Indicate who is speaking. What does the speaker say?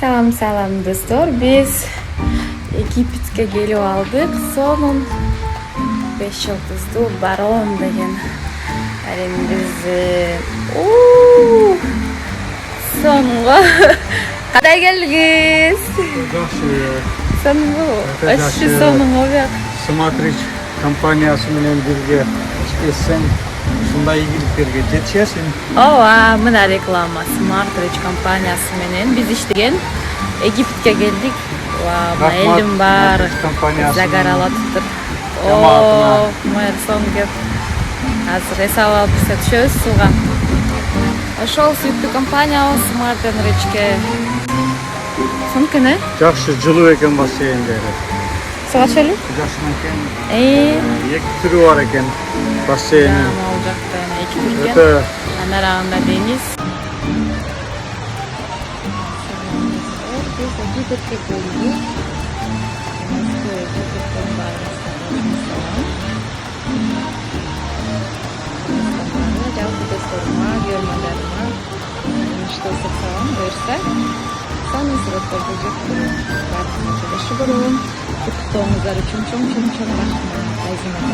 Speaker 1: Салам достор. Biz Египетке келіп алдық. Соның 5 yıldızlı Baron деген әлемімізді. Соңғы қадай келдіңіз? Соңғы ашшы соңғы бек.
Speaker 2: Смотрич компаниясымен бірге істесең, сондай игіліктерге жетесің.
Speaker 1: Ооба, мына реклама Смотрич компаниясымен біз іштеген Египетке келдік. Елдің бары загаралатып тұр. Мэр соңғы азыр эсап алып түшөбүз суга. Ошол сүйүктүү компания Смотричке. Сомкыны?
Speaker 2: Жакшы жылуу экен бассейндери.
Speaker 1: Суга чөлү?
Speaker 2: Жакшы экен. Эки түрү бар экен бассейндин.
Speaker 1: Ал жакта эки түр экен. Анарагында деңиз. Biz Египетке келдик. Жалпы досторыма, көрмөлөрүмө что сатсам берсе, самый сыртка будет барысына келиши болом. Күтүүңүздөр үчүн чоң рахмат.